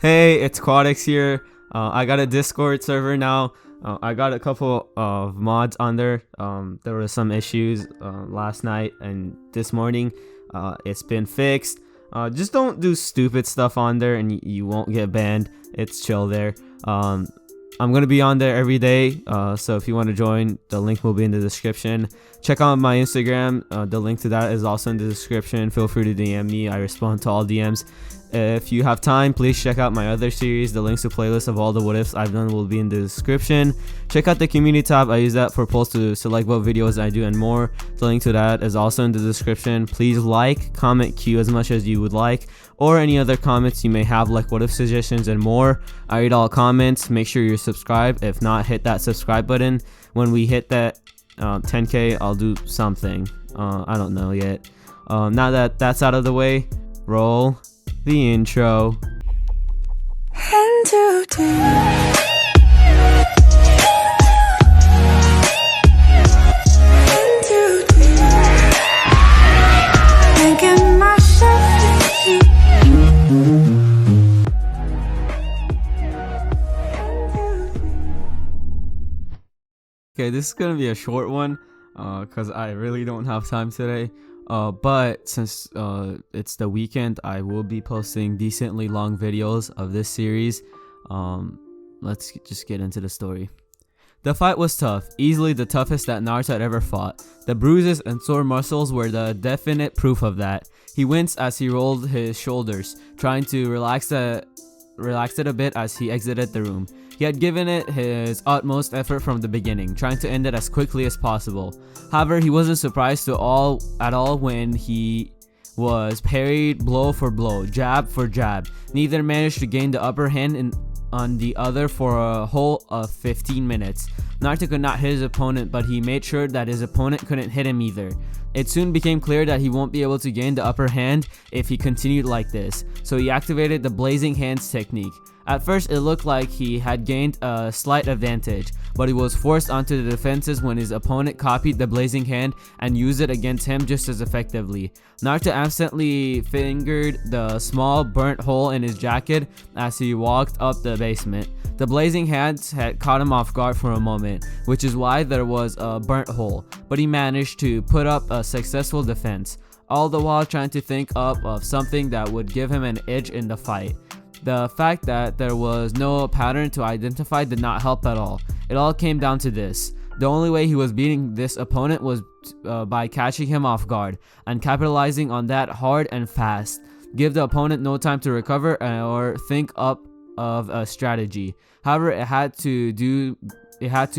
Hey, it's Quadix here. I got a Discord server now. I got a couple of mods on there. There were some issues last night and this morning. It's been fixed. Just don't do stupid stuff on there and you won't get banned. It's chill there. I'm going to be on there every day. So if you want to join, the link will be in the description. Check out my Instagram. The link to that is also in the description. Feel free to DM me. I respond to all DMs. If you have time, please check out my other series. The links to playlists of all the what ifs I've done will be in the description. Check out the community tab. I use that for polls to select what videos I do and more. The link to that is also in the description. Please like, comment, queue as much as you would like, or any other comments you may have, like what if suggestions and more. I read all comments. Make sure you're subscribed. If not, hit that subscribe button. When we hit that 10k, I'll do something. I don't know yet. Now that that's out of the way, roll the intro. And today thinking myself. Okay, this is gonna be a short one because I really don't have time today. But since it's the weekend, I will be posting decently long videos of this series. Let's just get into the story. The fight was tough, easily the toughest that Naruto had ever fought. The bruises and sore muscles were the definite proof of that. He winced as he rolled his shoulders, trying to relax it a bit as he exited the room. He had given it his utmost effort from the beginning, trying to end it as quickly as possible. However, he wasn't surprised at all when he was parried blow for blow, jab for jab. Neither managed to gain the upper hand on the other for a whole of 15 minutes. Naruto could not hit his opponent, but he made sure that his opponent couldn't hit him either. It soon became clear that he won't be able to gain the upper hand if he continued like this, so he activated the blazing hands technique. At first, it looked like he had gained a slight advantage, but he was forced onto the defenses when his opponent copied the blazing hand and used it against him just as effectively. Naruto absently fingered the small burnt hole in his jacket as he walked up the basement. The blazing hands had caught him off guard for a moment, which is why there was a burnt hole, but he managed to put up a successful defense, all the while trying to think up of something that would give him an edge in the fight. The fact that there was no pattern to identify did not help at all. It all came down to this. The only way he was beating this opponent was by catching him off guard and capitalizing on that hard and fast. Give the opponent no time to recover or think up of a strategy. However, it had to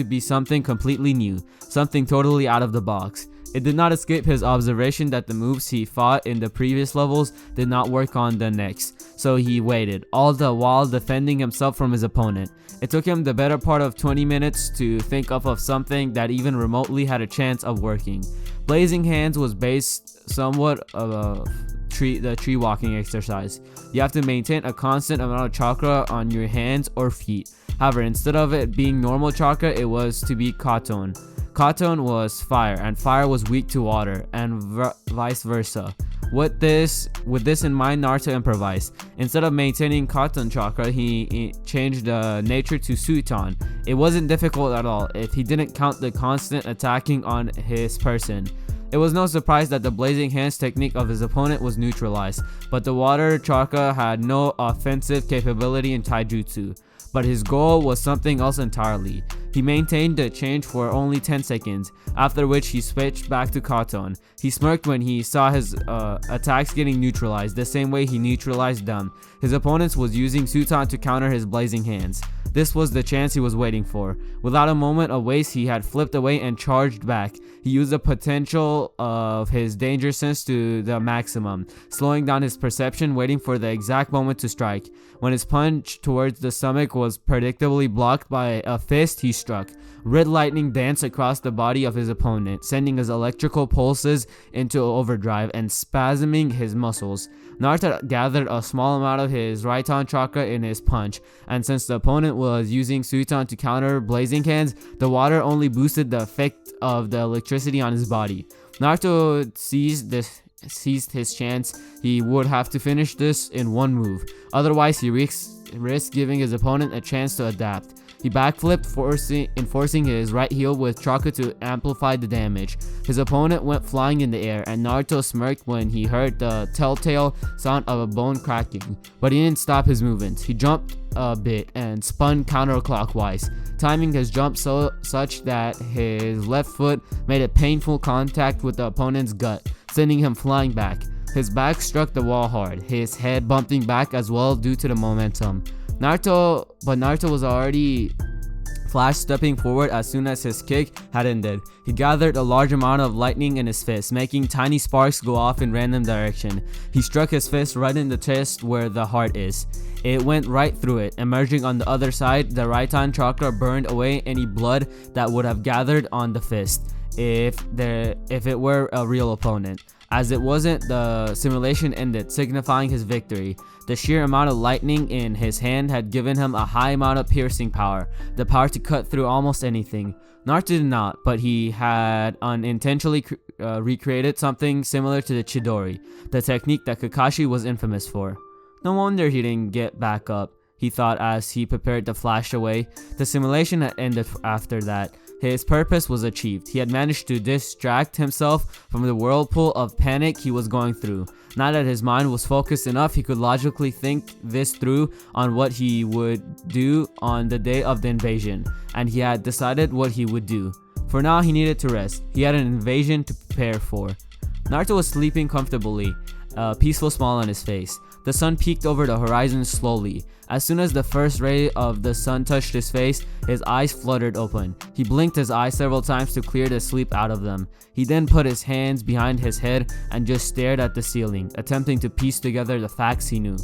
be something completely new, something totally out of the box. It did not escape his observation that the moves he fought in the previous levels did not work on the next, so he waited, all the while defending himself from his opponent. It took him the better part of 20 minutes to think up of something that even remotely had a chance of working. Blazing Hands was based somewhat of the tree walking exercise. You have to maintain a constant amount of chakra on your hands or feet. However, instead of it being normal chakra, it was to be Katon. Katon was fire, and fire was weak to water, and vice versa. With this in mind, Naruto improvised. Instead of maintaining Katon chakra, he changed the nature to Suiton. It wasn't difficult at all if he didn't count the constant attacking on his person. It was no surprise that the blazing hands technique of his opponent was neutralized, but the water chakra had no offensive capability in taijutsu. But his goal was something else entirely. He maintained the change for only 10 seconds, after which he switched back to Katon. He smirked when he saw his attacks getting neutralized, the same way he neutralized them. His opponent was using Suiton to counter his blazing hands. This was the chance he was waiting for. Without a moment of waste, he had flipped away and charged back. He used the potential of his danger sense to the maximum, slowing down his perception, waiting for the exact moment to strike. When his punch towards the stomach was predictably blocked by a fist he struck. Red lightning danced across the body of his opponent, sending his electrical pulses into overdrive and spasming his muscles. Naruto gathered a small amount of his Raiton chakra in his punch, and since the opponent was using Suiton to counter blazing hands, the water only boosted the effect of the electricity on his body. Naruto seized his chance. He would have to finish this in one move, otherwise he risk giving his opponent a chance to adapt. He backflipped, enforcing his right heel with chakra to amplify the damage. His opponent went flying in the air, and Naruto smirked when he heard the telltale sound of a bone cracking. But he didn't stop his movements. He jumped a bit and spun counterclockwise, timing his jump such that his left foot made a painful contact with the opponent's gut, sending him flying back. His back struck the wall hard, his head bumping back as well due to the momentum. Naruto was already flash stepping forward as soon as his kick had ended. He gathered a large amount of lightning in his fist, making tiny sparks go off in random direction. He struck his fist right in the chest where the heart is. It went right through it. Emerging on the other side, the Raitan chakra burned away any blood that would have gathered on the fist if it were a real opponent. As it wasn't, the simulation ended, signifying his victory. The sheer amount of lightning in his hand had given him a high amount of piercing power, the power to cut through almost anything. Naruto did not, but he had unintentionally recreated something similar to the Chidori, the technique that Kakashi was infamous for. No wonder he didn't get back up, he thought as he prepared to flash away. The simulation had ended after that. His purpose was achieved. He had managed to distract himself from the whirlpool of panic he was going through. Now that his mind was focused enough, he could logically think this through on what he would do on the day of the invasion, and he had decided what he would do. For now, he needed to rest. He had an invasion to prepare for. Naruto was sleeping comfortably, a peaceful smile on his face. The sun peeked over the horizon slowly. As soon as the first ray of the sun touched his face, his eyes fluttered open. He blinked his eyes several times to clear the sleep out of them. He then put his hands behind his head and just stared at the ceiling, attempting to piece together the facts he knew.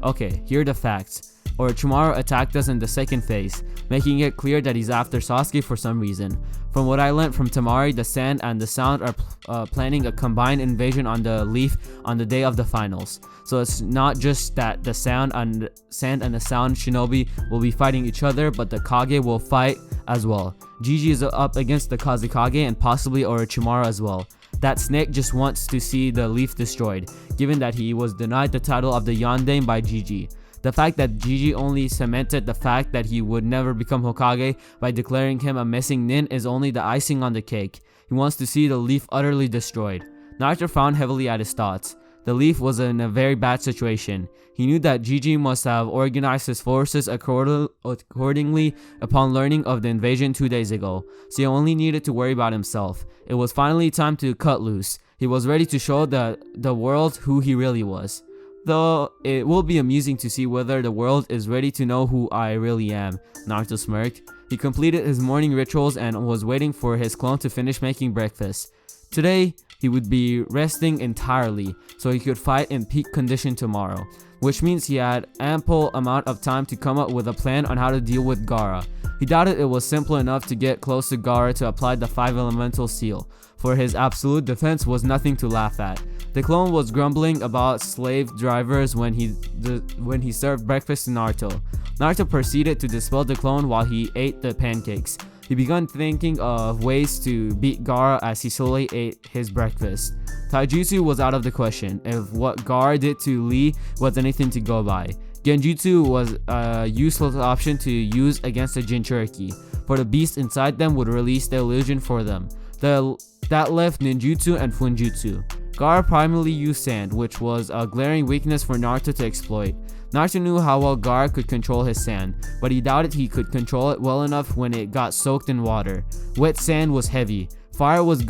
Okay, here are the facts. Orochimaru attacked us in the second phase, making it clear that he's after Sasuke for some reason. From what I learned from Tamari, the Sand and the Sound are planning a combined invasion on the Leaf on the day of the finals. So it's not just that the Sand and the Sound Shinobi will be fighting each other, but the Kage will fight as well. Gigi is up against the Kazekage and possibly Orochimaru as well. That snake just wants to see the Leaf destroyed, given that he was denied the title of the Yondaime by Gigi. The fact that Gigi only cemented the fact that he would never become Hokage by declaring him a missing nin is only the icing on the cake. He wants to see the Leaf utterly destroyed. Naruto frowned heavily at his thoughts. The Leaf was in a very bad situation. He knew that Gigi must have organized his forces accordingly upon learning of the invasion 2 days ago, so he only needed to worry about himself. It was finally time to cut loose. He was ready to show the world who he really was. Though it will be amusing to see whether the world is ready to know who I really am, Naruto smirked. He completed his morning rituals and was waiting for his clone to finish making breakfast. Today, he would be resting entirely, so he could fight in peak condition tomorrow, which means he had ample amount of time to come up with a plan on how to deal with Gaara. He doubted it was simple enough to get close to Gaara to apply the 5 elemental seal, for his absolute defense was nothing to laugh at. The clone was grumbling about slave drivers when he served breakfast to Naruto. Naruto proceeded to dispel the clone while he ate the pancakes. He began thinking of ways to beat Gaara as he slowly ate his breakfast. Taijutsu was out of the question, if what Gaara did to Lee was anything to go by. Genjutsu was a useless option to use against the Jinchuriki, for the beast inside them would release the illusion for them. That left ninjutsu and funjutsu. Gaara primarily used sand, which was a glaring weakness for Naruto to exploit. Naruto knew how well Gaara could control his sand, but he doubted he could control it well enough when it got soaked in water. Wet sand was heavy. Fire was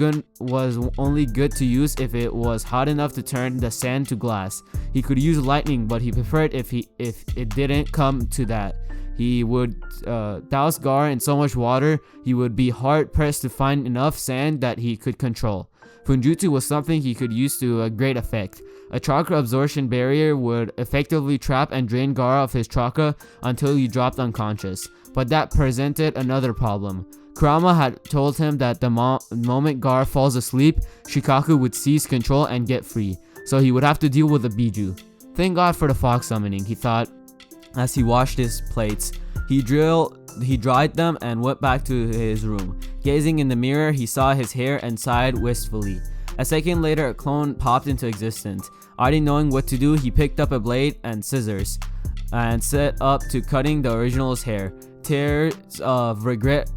only good to use if it was hot enough to turn the sand to glass. He could use lightning, but he preferred if it didn't come to that. He would douse Gaara in so much water, he would be hard pressed to find enough sand that he could control. Funjutsu was something he could use to a great effect. A chakra absorption barrier would effectively trap and drain Gaara of his chakra until he dropped unconscious. But that presented another problem. Kurama had told him that the moment Gaara falls asleep, Shikaku would seize control and get free, so he would have to deal with the Biju. Thank God for the fog summoning, he thought as he washed his plates. He dried them and went back to his room. Gazing in the mirror, he saw his hair and sighed wistfully. A second later, a clone popped into existence. Already knowing what to do, he picked up a blade and scissors. and set up to cutting the original's hair. Tears of regret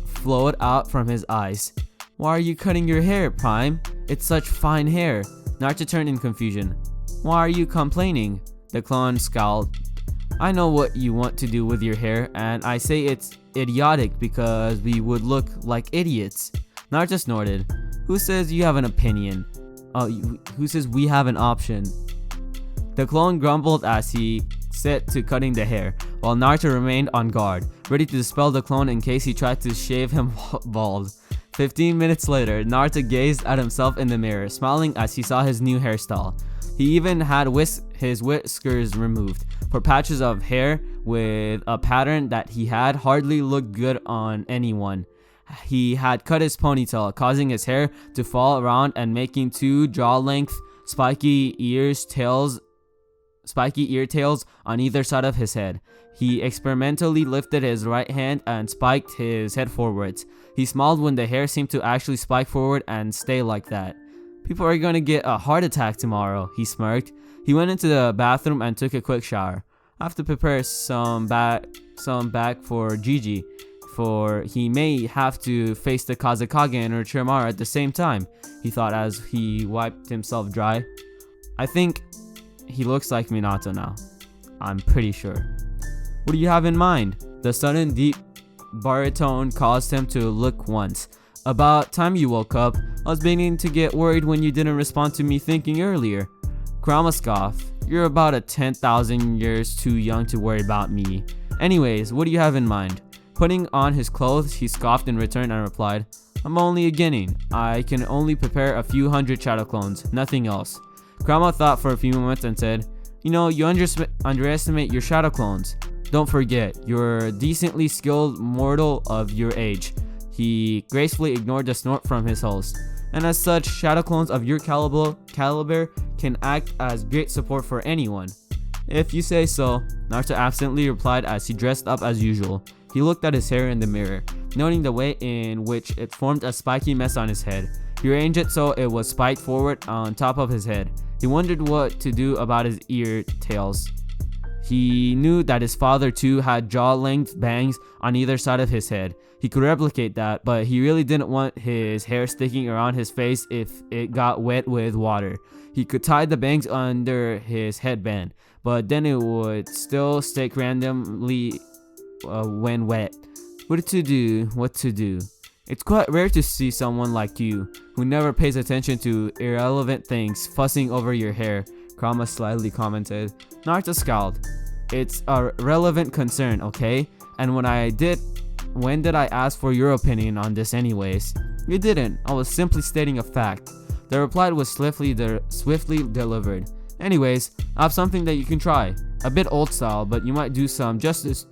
flowed out from his eyes. Why are you cutting your hair, Prime? It's such fine hair. Naruto turned in confusion. Why are you complaining? The clone scowled. I know what you want to do with your hair, and I say it's idiotic because we would look like idiots. Naruto snorted. Who says you have an opinion? Who says we have an option? The clone grumbled as he set to cutting the hair, while Naruto remained on guard, ready to dispel the clone in case he tried to shave him bald. 15 minutes later, Naruto gazed at himself in the mirror, smiling as he saw his new hairstyle. He even had his whiskers removed, for patches of hair with a pattern that he had hardly looked good on anyone. He had cut his ponytail, causing his hair to fall around and making two jaw-length spiky ear tails on either side of his head. He experimentally lifted his right hand and spiked his head forwards. He smiled when the hair seemed to actually spike forward and stay like that. People are gonna get a heart attack tomorrow, he smirked. He went into the bathroom and took a quick shower. I have to prepare some back for Gigi, for he may have to face the Kazekage and Orochimaru at the same time, he thought as he wiped himself dry. I think he looks like Minato now. I'm pretty sure. What do you have in mind? The sudden deep baritone caused him to look once. About time you woke up. I was beginning to get worried when you didn't respond to me thinking earlier. Kurama scoffed. You're about 10,000 years too young to worry about me. Anyways, what do you have in mind? Putting on his clothes, he scoffed in return and replied, I'm only a genin. I can only prepare a few hundred shadow clones, nothing else. Kurama thought for a few moments and said, you know, you underestimate your shadow clones. Don't forget, you're a decently skilled mortal of your age. He gracefully ignored the snort from his host. And as such, shadow clones of your caliber can act as great support for anyone. If you say so, Naruto absently replied as he dressed up as usual. He looked at his hair in the mirror, noting the way in which it formed a spiky mess on his head. He arranged it so it was spiked forward on top of his head. He wondered what to do about his ear tails. He knew that his father too had jaw-length bangs on either side of his head. He could replicate that, but he really didn't want his hair sticking around his face if it got wet with water. He could tie the bangs under his headband, but then it would still stick randomly when wet. What to do? It's quite rare to see someone like you, who never pays attention to irrelevant things, fussing over your hair, Kurama slyly commented. Naruto scowled. It's a relevant concern, okay? And when did I ask for your opinion on this anyways? You didn't. I was simply stating a fact. The reply was swiftly delivered. Anyways, I have something that you can try. A bit old style, but you might do some justice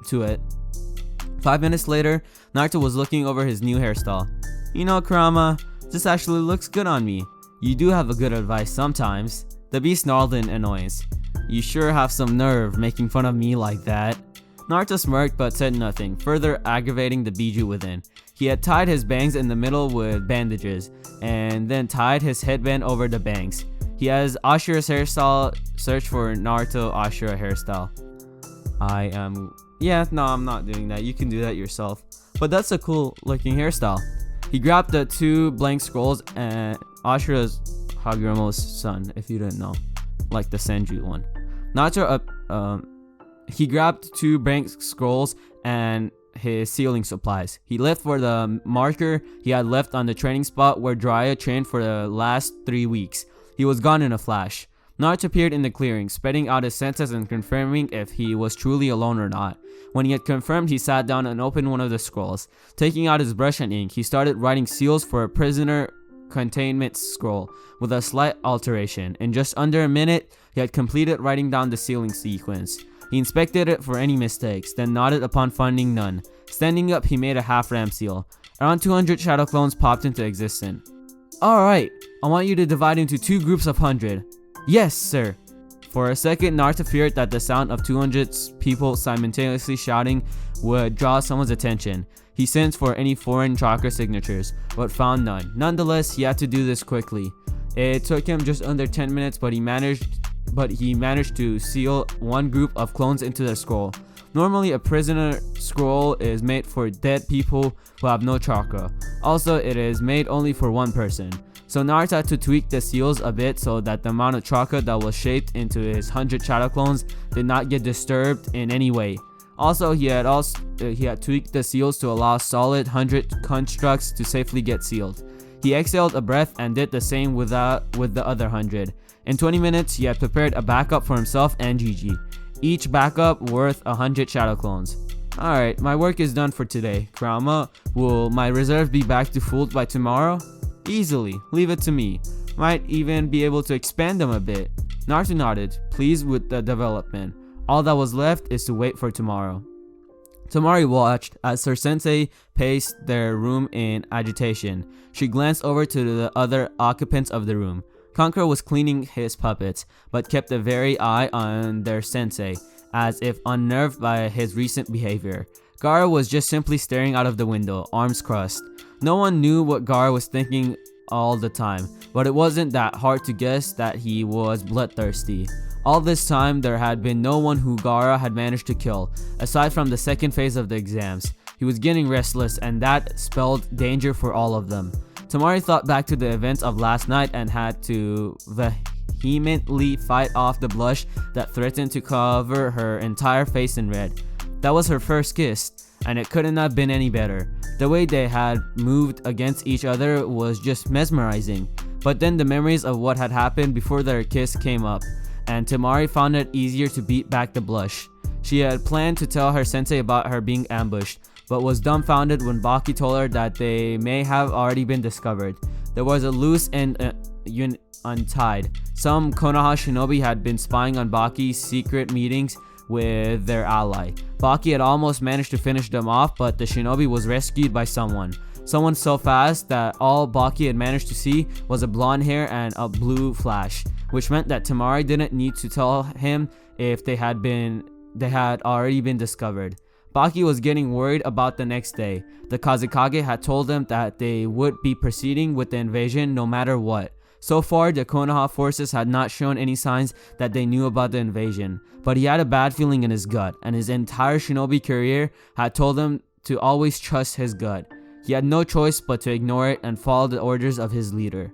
to it. 5 minutes later, Naruto was looking over his new hairstyle. You know, Kurama, this actually looks good on me. You do have a good advice sometimes. The beast snarled in annoyance. You sure have some nerve making fun of me like that. Naruto smirked but said nothing, further aggravating the biju within. He had tied his bangs in the middle with bandages, and then tied his headband over the bangs. He has Ashura's hairstyle. Search for Naruto Ashura hairstyle. I'm not doing that. You can do that yourself. But that's a cool looking hairstyle. He grabbed the two blank scrolls and Ashura's Hagoromo's son, if you didn't know, like the Senju one. He grabbed two blank scrolls and his sealing supplies. He left for the marker he had left on the training spot where Jiraiya trained for the last 3 weeks. He was gone in a flash. Naruto appeared in the clearing, spreading out his senses and confirming if he was truly alone or not. When he had confirmed, he sat down and opened one of the scrolls. Taking out his brush and ink, he started writing seals for a prisoner containment scroll with a slight alteration. In just under a minute, he had completed writing down the sealing sequence. He inspected it for any mistakes, then nodded upon finding none. Standing up, he made a half-ram seal. Around 200 shadow clones popped into existence. Alright, I want you to divide into 2 groups of 100. Yes, sir. For a second, Naruto feared that the sound of 200 people simultaneously shouting would draw someone's attention. He sensed for any foreign chakra signatures, but found none. Nonetheless, he had to do this quickly. It took him just under 10 minutes, but he managed but he managed to seal one group of clones into the scroll. Normally, a prisoner scroll is made for dead people who have no chakra. Also, it is made only for one person. So Naruto had to tweak the seals a bit so that the amount of chakra that was shaped into his 100 shadow clones did not get disturbed in any way. Also, he had tweaked the seals to allow solid 100 constructs to safely get sealed. He exhaled a breath and did the same with the other 100. In 20 minutes, he had prepared a backup for himself and Gigi. Each backup worth 100 shadow clones. Alright, my work is done for today. Kurama, will my reserve be back to full by tomorrow? Easily, leave it to me. Might even be able to expand them a bit. Naruto nodded, pleased with the development. All that was left is to wait for tomorrow. Tamari watched as her sensei paced their room in agitation. She glanced over to the other occupants of the room. Kankura was cleaning his puppets, but kept a wary eye on their sensei, as if unnerved by his recent behavior. Gaara was just simply staring out of the window, arms crossed. No one knew what Gaara was thinking all the time, but it wasn't that hard to guess that he was bloodthirsty. All this time, there had been no one who Gaara had managed to kill, aside from the second phase of the exams. He was getting restless, and that spelled danger for all of them. Tamari thought back to the events of last night and had to vehemently fight off the blush that threatened to cover her entire face in red. That was her first kiss, and it couldn't have been any better. The way they had moved against each other was just mesmerizing. But then the memories of what had happened before their kiss came up, and Tamari found it easier to beat back the blush. She had planned to tell her sensei about her being ambushed, but was dumbfounded when Baki told her that they may have already been discovered. There was a loose end untied. Some Konoha shinobi had been spying on Baki's secret meetings with their ally. Baki had almost managed to finish them off, but the shinobi was rescued by someone. Someone so fast that all Baki had managed to see was a blonde hair and a blue flash, which meant that Tamari didn't need to tell him if they had already been discovered. Baki was getting worried about the next day. The Kazekage had told them that they would be proceeding with the invasion no matter what. So far, the Konoha forces had not shown any signs that they knew about the invasion, but he had a bad feeling in his gut, and his entire shinobi career had told him to always trust his gut. He had no choice but to ignore it and follow the orders of his leader.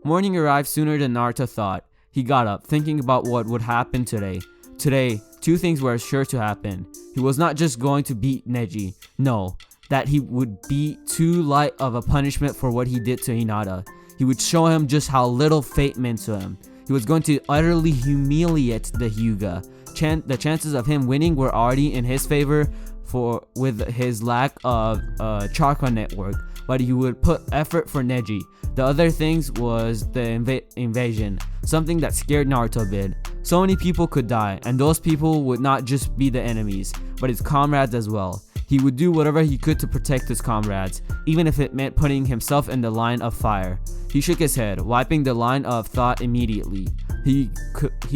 Morning arrived sooner than Naruto thought. He got up, thinking about what would happen today. Today, two things were sure to happen. He was not just going to beat Neji. No, that he would be too light of a punishment for what he did to Hinata. He would show him just how little fate meant to him. He was going to utterly humiliate the Hyuga. The chances of him winning were already in his favor with his lack of chakra network, but he would put effort for Neji. The other things was the invasion, something that scared Naruto a bit. So many people could die, and those people would not just be the enemies, but his comrades as well. He would do whatever he could to protect his comrades, even if it meant putting himself in the line of fire. He shook his head, wiping the line of thought immediately. He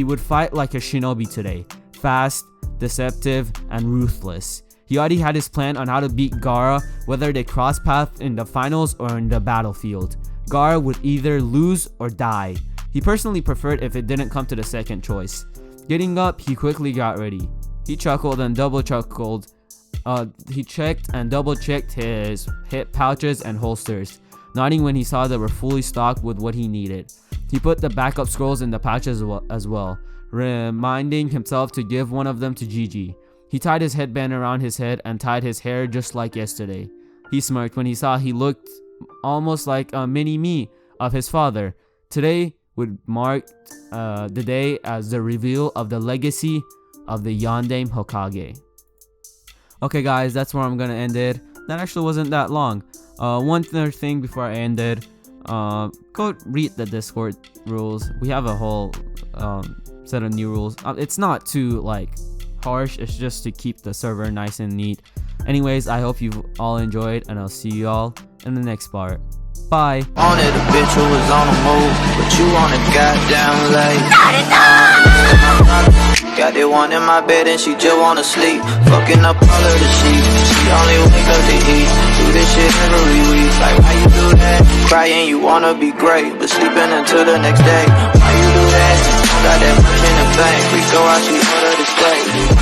would fight like a shinobi today, fast, deceptive, and ruthless. He already had his plan on how to beat Gaara, whether they cross paths in the finals or in the battlefield. Gaara would either lose or die. He personally preferred if it didn't come to the second choice. Getting up, he quickly got ready. He chuckled and double chuckled. He checked and double checked his hip pouches and holsters, nodding when he saw they were fully stocked with what he needed. He put the backup scrolls in the pouches as well, reminding himself to give one of them to Gigi. He tied his headband around his head and tied his hair just like yesterday. He smirked when he saw he looked almost like a mini-me of his father. Today would mark the day as the reveal of the legacy of the Yondaime Hokage. Okay guys, that's where I'm gonna end it. That actually wasn't that long. One other thing before I end it, go read the Discord rules. We have a whole set of new rules. It's not too harsh, it's just to keep the server nice and neat. Anyways, I hope you've all enjoyed, and I'll see you all in the next part. Bye. Wanted a bitch who was on the move, but you want a goddamn late. Got that one in my bed and she just wanna sleep. Fucking up all of the sheets. She only wake up to eat. Do this shit every week. Like why you do that? Crying you wanna be great, but sleeping until the next day. Why you do that? got that much in the bank. We go out, she order the steak.